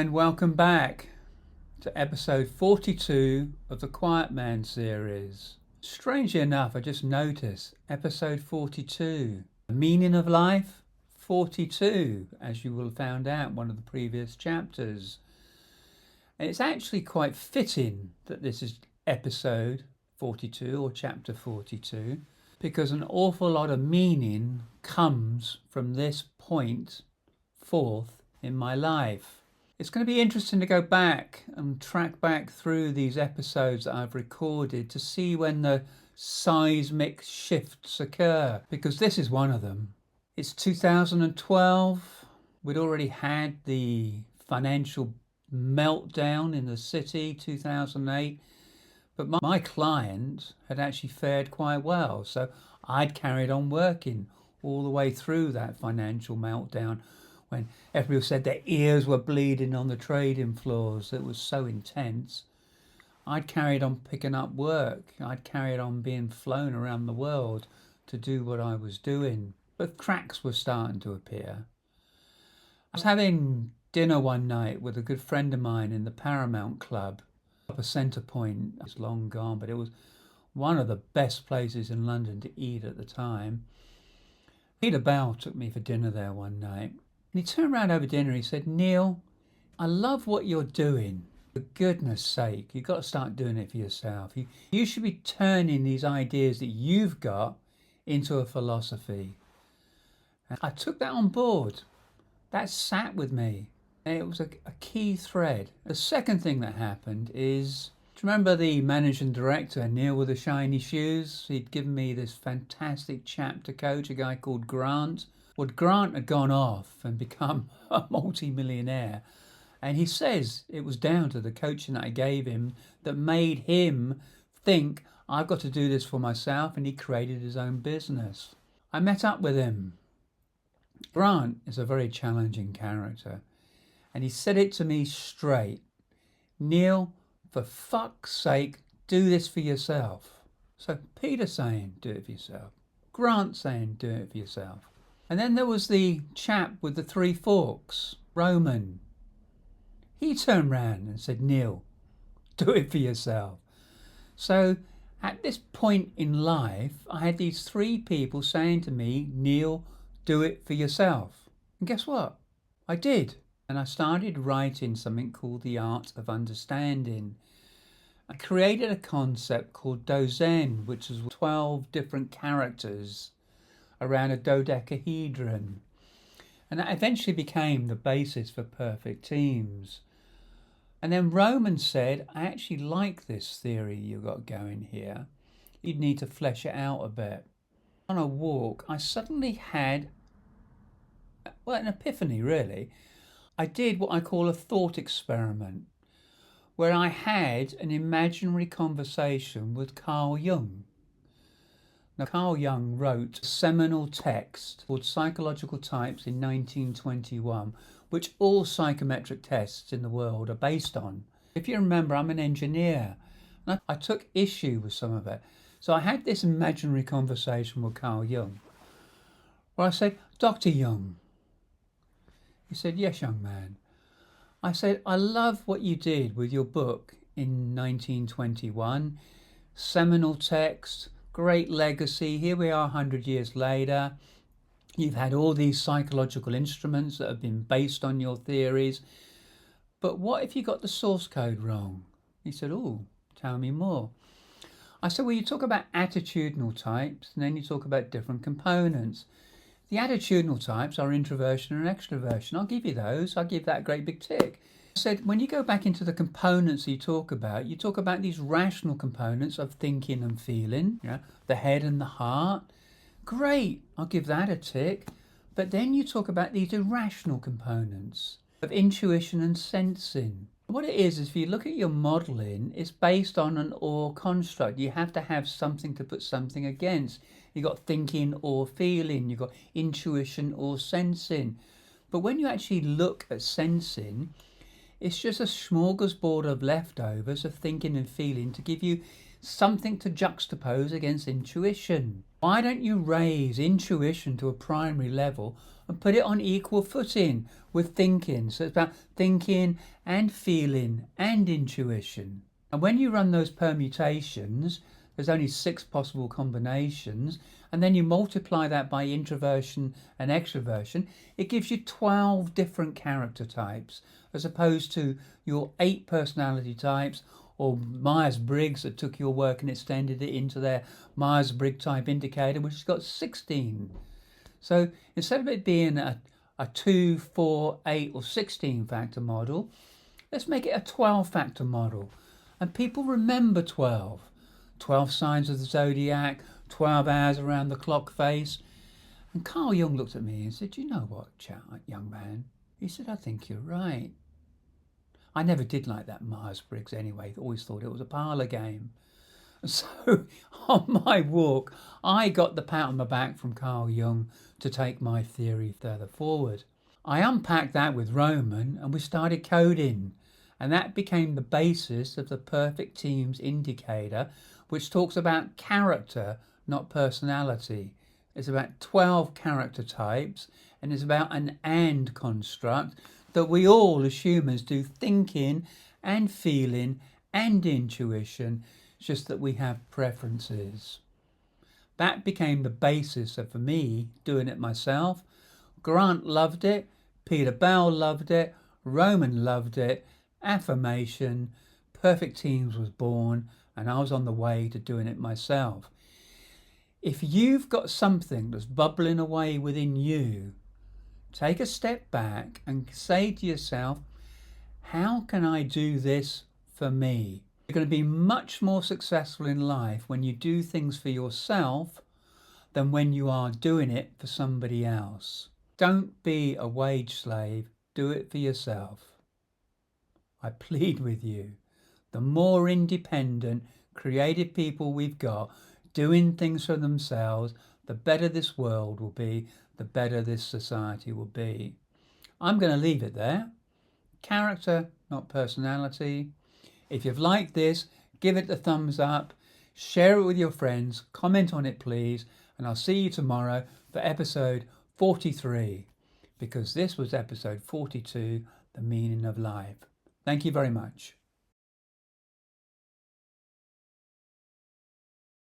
And welcome back to episode 42 of the Quiet Man series. Strangely enough, I just noticed episode 42, the meaning of life 42, as you will have found out in one of the previous chapters. And it's actually quite fitting that this is episode 42 or chapter 42, because an awful lot of meaning comes from this point forth in my life. It's going to be interesting to go back and track back through these episodes that I've recorded to see when the seismic shifts occur, because this is one of them. It's 2012. We'd already had the financial meltdown in the city, 2008, but my client had actually fared quite well. So I'd carried on working all the way through that financial meltdown, when everybody said their ears were bleeding on the trading floors. It was so intense. I'd carried on picking up work. I'd carried on being flown around the world to do what I was doing. But cracks were starting to appear. I was having dinner one night with a good friend of mine in the Paramount Club, up a Centre Point. It's long gone, but it was one of the best places in London to eat at the time. Peter Bell took me for dinner there one night. And he turned around over dinner, he said, "Neil, I love what you're doing. For goodness sake, you've got to start doing it for yourself. You should be turning these ideas that you've got into a philosophy." And I took that on board. That sat with me. And it was a key thread. The second thing that happened is, do you remember the managing director, Neil with the shiny shoes? He'd given me this fantastic chap to coach, a guy called Grant. Well, Grant had gone off and become a multi-millionaire. And he says it was down to the coaching that I gave him that made him think, I've got to do this for myself. And he created his own business. I met up with him. Grant is a very challenging character. And he said it to me straight. "Neil, for fuck's sake, do this for yourself." So Peter saying, do it for yourself. Grant saying, do it for yourself. And then there was the chap with the three forks, Roman. He turned round and said, "Neil, do it for yourself." So at this point in life, I had these three people saying to me, "Neil, do it for yourself." And guess what? I did. And I started writing something called The Art of Understanding. I created a concept called Dozen, which is 12 different characters around a dodecahedron. And that eventually became the basis for Perfect Teams. And then Roman said, "I actually like this theory you've got going here. You'd need to flesh it out a bit." On a walk, I suddenly had, an epiphany really. I did what I call a thought experiment, where I had an imaginary conversation with Carl Jung. Now, Carl Jung wrote a seminal text called Psychological Types in 1921, which all psychometric tests in the world are based on. If you remember, I'm an engineer, and I took issue with some of it. So I had this imaginary conversation with Carl Jung, where I said, "Dr. Jung." He said, "Yes, young man." I said, "I love what you did with your book in 1921. Seminal text, great legacy. Here we are 100 years later. You've had all these psychological instruments that have been based on your theories. But what if you got the source code wrong?" He said, "Oh, tell me more." I said, "Well, you talk about attitudinal types, and then you talk about different components. The attitudinal types are introversion and extroversion. I'll give you those. I'll give that a great big tick." I said, "When you go back into the components you talk about these rational components of thinking and feeling, the head and the heart. Great, I'll give that a tick. But then you talk about these irrational components of intuition and sensing. What it is if you look at your modelling, it's based on an or construct. You have to have something to put something against. You've got thinking or feeling. You've got intuition or sensing. But when you actually look at sensing, it's just a smorgasbord of leftovers of thinking and feeling to give you something to juxtapose against intuition. Why don't you raise intuition to a primary level and put it on equal footing with thinking? So it's about thinking and feeling and intuition. And when you run those permutations, there's only 6 possible combinations, and then you multiply that by introversion and extroversion, it gives you 12 different character types, as opposed to your 8 personality types, or Myers-Briggs that took your work and extended it into their Myers-Briggs type indicator, which has got 16. So instead of it being a 2, 4, 8 or 16 factor model, let's make it a 12 factor model. And people remember 12. 12 signs of the zodiac, 12 hours around the clock face. And Carl Jung looked at me and said, "You know what, young man?" He said, "I think you're right." I never did like that Myers-Briggs anyway. Always thought it was a parlour game. So on my walk, I got the pat on the back from Carl Jung to take my theory further forward. I unpacked that with Roman and we started coding. And that became the basis of the Perfect Teams indicator, which talks about character, not personality. It's about 12 character types, and it's about an and construct that we all as humans do thinking and feeling and intuition, just that we have preferences. That became the basis of, for me, doing it myself. Grant loved it, Peter Bell loved it, Roman loved it. Affirmation, Perfect Teams was born, and I was on the way to doing it myself. If you've got something that's bubbling away within you, take a step back and say to yourself, how can I do this for me? You're going to be much more successful in life when you do things for yourself than when you are doing it for somebody else. Don't be a wage slave, do it for yourself. I plead with you, the more independent, creative people we've got doing things for themselves, the better this world will be, the better this society will be. I'm going to leave it there. Character, not personality. If you've liked this, give it the thumbs up, share it with your friends, comment on it please, and I'll see you tomorrow for episode 43, because this was episode 42, The Meaning of Life. Thank you very much.